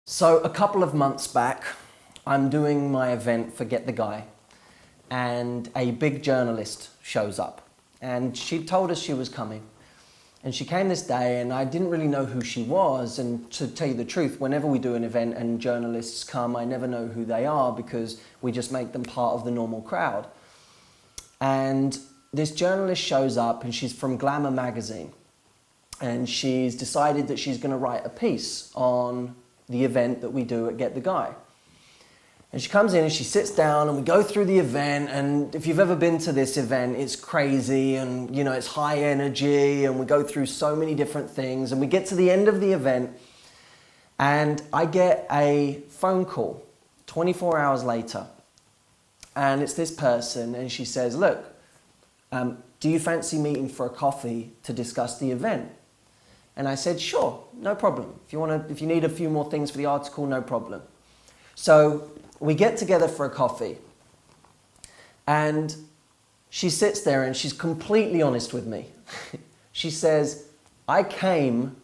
So a couple of months back, I'm doing my event for Get the Guy, and a big journalist shows up. And she told us she was coming. And she came this day, and I didn't really know who she was. And to tell you the truth, whenever we do an event and journalists come, I never know who they are because we just make them part of the normal crowd. And this journalist shows up, and she's from Glamour magazine. And she's decided that she's going to write a piece on the event that we do at Get the Guy. And she comes in and she sits down and we go through the event, and if you've ever been to this event, it's crazy and it's high energy, and we go through so many different things, and we get to the end of the event and I get a phone call 24 hours later, and it's this person, and she says, look, do you fancy meeting for a coffee to discuss the event? And I said, sure, no problem. If you need a few more things for the article, no problem. So we get together for a coffee, and she sits there and she's completely honest with me. She says, I came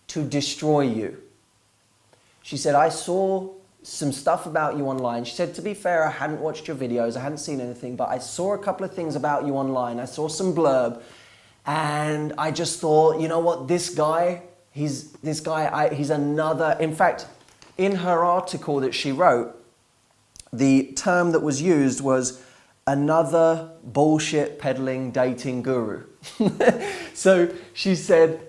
to destroy you. She said, I saw some stuff about you online. She said, to be fair, I hadn't watched your videos, I hadn't seen anything, but I saw a couple of things about you online. I saw some blurb. And I just thought, you know what, this guy, he's another, in fact, in her article that she wrote, the term that was used was another bullshit peddling dating guru. So she said,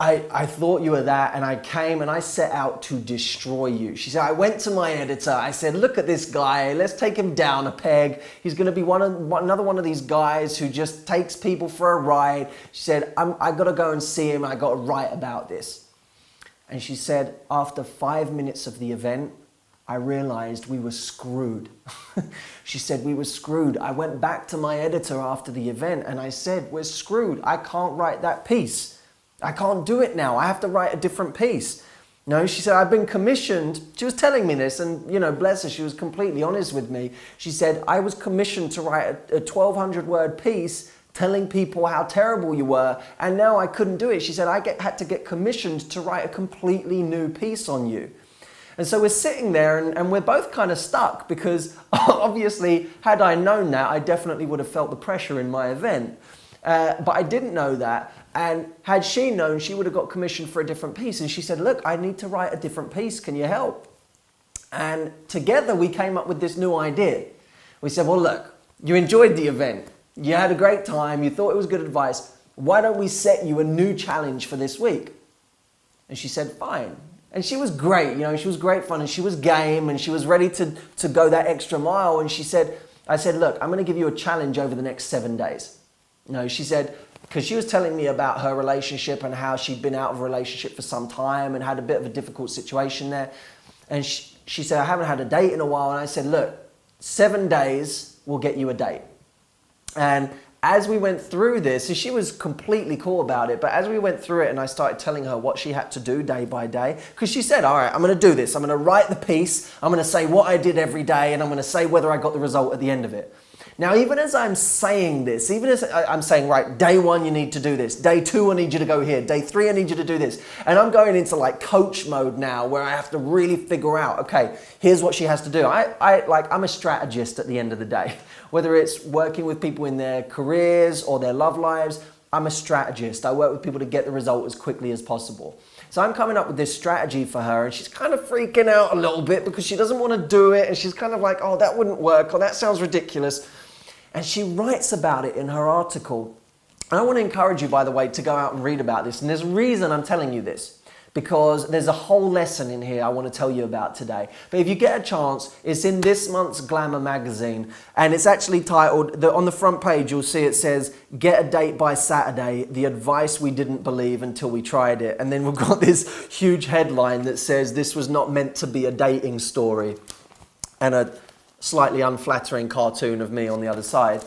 I thought you were that, and I came and I set out to destroy you. She said, I went to my editor. I said, look at this guy. Let's take him down a peg. He's going to be another one of these guys who just takes people for a ride. She said, I got to go and see him. I got to write about this. And she said, after 5 minutes of the event, I realized we were screwed. She said, we were screwed. I went back to my editor after the event and I said, we're screwed. I can't write that piece. I can't do it now. I have to write a different piece. No, she said, I've been commissioned. She was telling me this, and bless her, she was completely honest with me. She said, I was commissioned to write a 1,200 word piece telling people how terrible you were, and now I couldn't do it. She said, had to get commissioned to write a completely new piece on you. And so we're sitting there and we're both kind of stuck because obviously, had I known that, I definitely would have felt the pressure in my event. But I didn't know that. And had she known, she would have got commissioned for a different piece. And she said, look, I need to write a different piece. Can you help? And together we came up with this new idea. We said, well, look, you enjoyed the event. You had a great time. You thought it was good advice. Why don't we set you a new challenge for this week? And she said, fine. And she was great. She was great fun, and she was game, and she was ready to go that extra mile. And I said, look, I'm going to give you a challenge over the next 7 days. She said, because she was telling me about her relationship and how she'd been out of a relationship for some time and had a bit of a difficult situation there. And she said, I haven't had a date in a while. And I said, look, 7 days will get you a date. And as we went through this, and she was completely cool about it, but as we went through it and I started telling her what she had to do day by day, because she said, all right, I'm going to do this. I'm going to write the piece. I'm going to say what I did every day, and I'm going to say whether I got the result at the end of it. Now, even as I'm saying this, even as I'm saying, right, day 1, you need to do this. Day 2, I need you to go here. Day 3, I need you to do this. And I'm going into like coach mode now where I have to really figure out, okay, here's what she has to do. I'm a strategist at the end of the day. Whether it's working with people in their careers or their love lives, I'm a strategist. I work with people to get the result as quickly as possible. So I'm coming up with this strategy for her, and she's kind of freaking out a little bit because she doesn't want to do it. And she's kind of like, oh, that wouldn't work. Oh, that sounds ridiculous. And she writes about it in her article. And I want to encourage you, by the way, to go out and read about this. And there's a reason I'm telling you this, because there's a whole lesson in here I want to tell you about today. But if you get a chance, it's in this month's Glamour magazine. And it's actually titled, on the front page, you'll see it says, Get a Date by Saturday, the advice we didn't believe until we tried it. And then we've got this huge headline that says, this was not meant to be a dating story. And a slightly unflattering cartoon of me on the other side.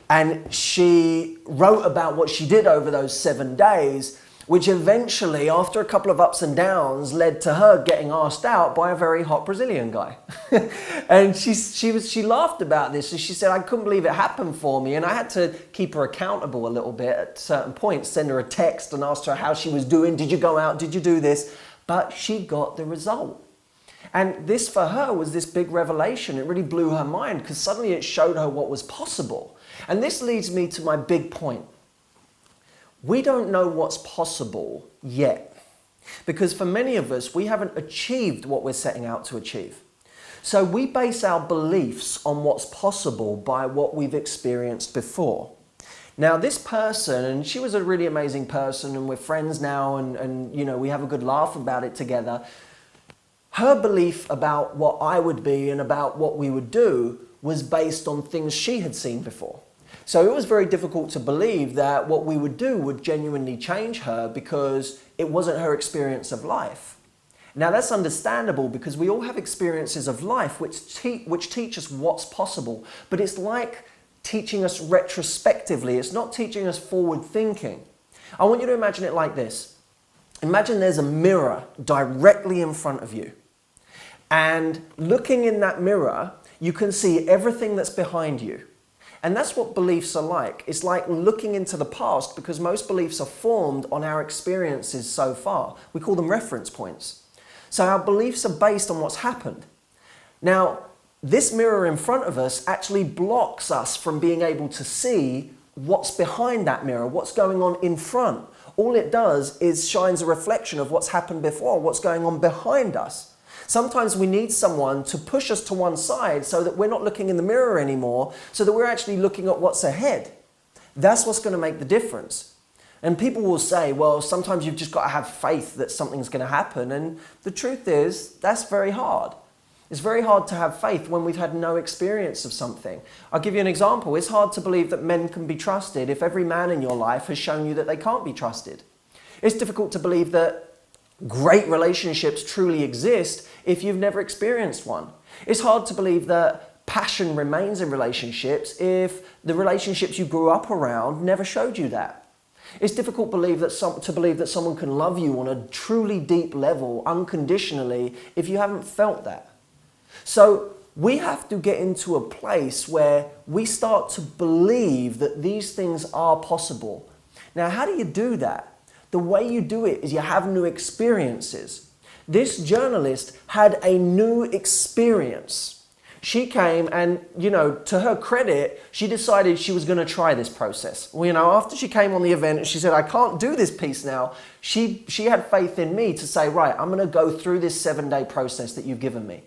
And she wrote about what she did over those 7 days, which eventually, after a couple of ups and downs, led to her getting asked out by a very hot Brazilian guy. And she laughed about this, and she said, I couldn't believe it happened for me. And I had to keep her accountable a little bit at certain points, send her a text and ask her how she was doing. Did you go out? Did you do this? But she got the result. And this for her was this big revelation. It really blew her mind because suddenly it showed her what was possible. And this leads me to my big point. We don't know what's possible yet because for many of us, we haven't achieved what we're setting out to achieve. So we base our beliefs on what's possible by what we've experienced before. Now this person, and she was a really amazing person and we're friends now and you know, we have a good laugh about it together. Her belief about what I would be and about what we would do was based on things she had seen before. So it was very difficult to believe that what we would do would genuinely change her because it wasn't her experience of life. Now that's understandable because we all have experiences of life which teach us what's possible, but it's like teaching us retrospectively. It's not teaching us forward thinking. I want you to imagine it like this. Imagine there's a mirror directly in front of you. And looking in that mirror, you can see everything that's behind you. And that's what beliefs are like. It's like looking into the past because most beliefs are formed on our experiences so far. We call them reference points. So our beliefs are based on what's happened. Now, this mirror in front of us actually blocks us from being able to see what's behind that mirror, what's going on in front. All it does is shines a reflection of what's happened before, what's going on behind us. Sometimes we need someone to push us to one side so that we're not looking in the mirror anymore, so that we're actually looking at what's ahead. That's what's going to make the difference. And people will say, well, sometimes you've just got to have faith that something's going to happen. And the truth is, that's very hard. It's very hard to have faith when we've had no experience of something. I'll give you an example. It's hard to believe that men can be trusted if every man in your life has shown you that they can't be trusted. It's difficult to believe that great relationships truly exist if you've never experienced one. It's hard to believe that passion remains in relationships if the relationships you grew up around never showed you that. It's difficult to believe that someone can love you on a truly deep level, unconditionally, if you haven't felt that. So we have to get into a place where we start to believe that these things are possible. Now, how do you do that? The way you do it is you have new experiences. This journalist had a new experience. She came and, you know, to her credit, she decided she was going to try this process. Well, you know, after she came on the event and she said, I can't do this piece now, she had faith in me to say, right, I'm going to go through this 7-day process that you've given me.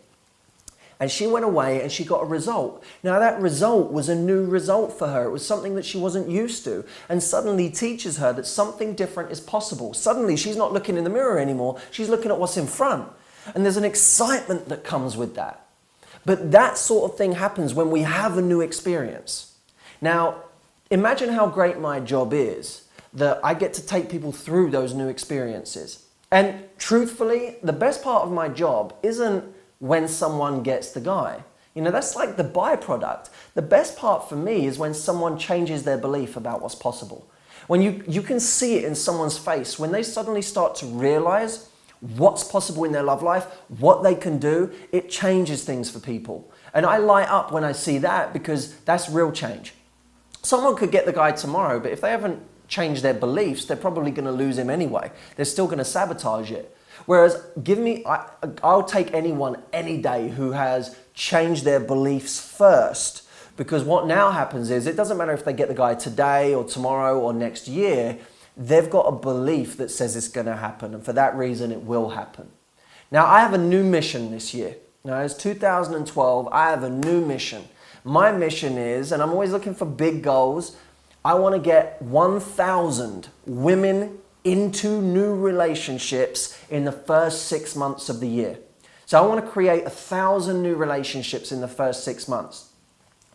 And she went away and she got a result. Now that result was a new result for her. It was something that she wasn't used to, and suddenly teaches her that something different is possible. Suddenly she's not looking in the mirror anymore. She's looking at what's in front. And there's an excitement that comes with that. But that sort of thing happens when we have a new experience. Now, imagine how great my job is that I get to take people through those new experiences. And truthfully, the best part of my job isn't when someone gets the guy. You know, that's like the byproduct. The best part for me is when someone changes their belief about what's possible. When you can see it in someone's face, when they suddenly start to realize what's possible in their love life, what they can do, it changes things for people. And I light up when I see that because that's real change. Someone could get the guy tomorrow, but if they haven't changed their beliefs, they're probably going to lose him anyway. They're still going to sabotage it. Whereas I'll take anyone any day who has changed their beliefs first, because what now happens is it doesn't matter if they get the guy today or tomorrow or next year, they've got a belief that says it's going to happen, and for that reason it will happen. Now I have a new mission this year. Now it's 2012, I have a new mission. My mission is, and I'm always looking for big goals, I want to get 1,000 women into new relationships in the first 6 months of the year. So I want to create 1,000 new relationships in the first 6 months.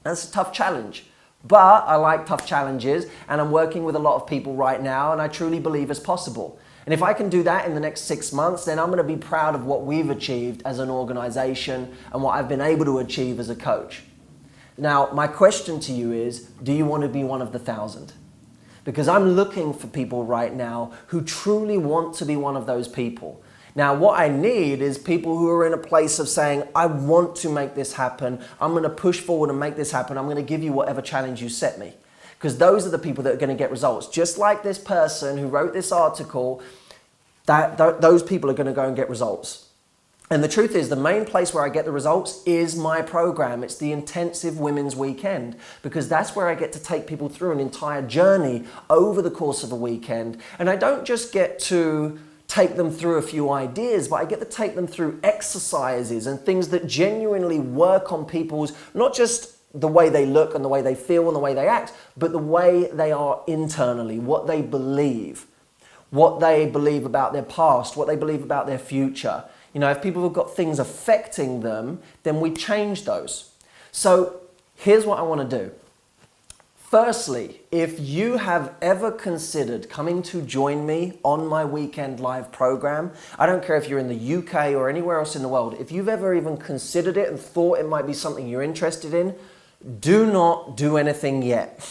That's a tough challenge, but I like tough challenges, and I'm working with a lot of people right now, and I truly believe it's possible. And if I can do that in the next 6 months, then I'm going to be proud of what we've achieved as an organization and what I've been able to achieve as a coach. Now, my question to you is, do you want to be one of the 1,000? Because I'm looking for people right now who truly want to be one of those people. Now, what I need is people who are in a place of saying, I want to make this happen. I'm going to push forward and make this happen. I'm going to give you whatever challenge you set me. Because those are the people that are going to get results. Just like this person who wrote this article, those people are going to go and get results. And the truth is, the main place where I get the results is my program. It's the Intensive Women's Weekend, because that's where I get to take people through an entire journey over the course of a weekend. And I don't just get to take them through a few ideas, but I get to take them through exercises and things that genuinely work on people's, not just the way they look and the way they feel and the way they act, but the way they are internally, what they believe about their past, what they believe about their future. You know, if people have got things affecting them, then we change those. So here's what I want to do. Firstly, if you have ever considered coming to join me on my weekend live program, I don't care if you're in the UK or anywhere else in the world, if you've ever even considered it and thought it might be something you're interested in, do not do anything yet.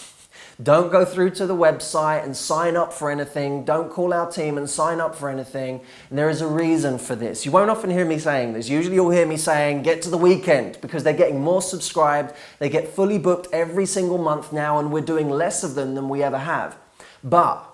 Don't go through to the website and sign up for anything. Don't call our team and sign up for anything. And there is a reason for this. You won't often hear me saying this. Usually you'll hear me saying, get to the weekend, because they're getting more subscribed. They get fully booked every single month now, and we're doing less of them than we ever have. But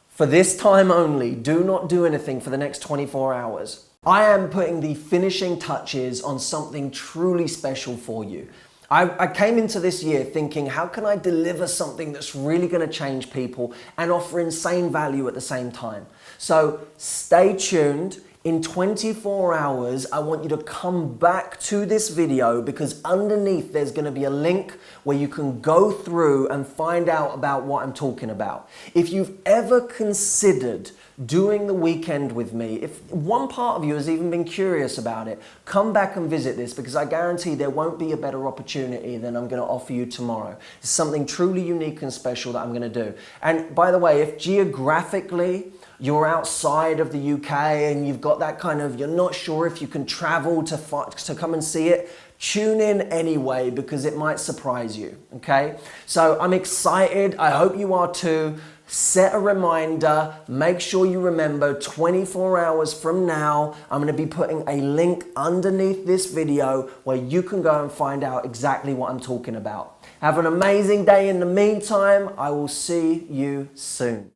for this time only, do not do anything for the next 24 hours. I am putting the finishing touches on something truly special for you. I came into this year thinking, how can I deliver something that's really going to change people and offer insane value at the same time? So stay tuned. In 24 hours, I want you to come back to this video, because underneath there's going to be a link where you can go through and find out about what I'm talking about. If you've ever considered doing the weekend with me, if one part of you has even been curious about it, come back and visit this, because I guarantee there won't be a better opportunity than I'm going to offer you tomorrow. It's something truly unique and special that I'm going to do. And by the way, if geographically you're outside of the UK and you've got that kind of, you're not sure if you can travel to come and see it, tune in anyway, because it might surprise you, okay? So I'm excited. I hope you are too. Set a reminder. Make sure you remember 24 hours from now, I'm going to be putting a link underneath this video where you can go and find out exactly what I'm talking about. Have an amazing day in the meantime. I will see you soon.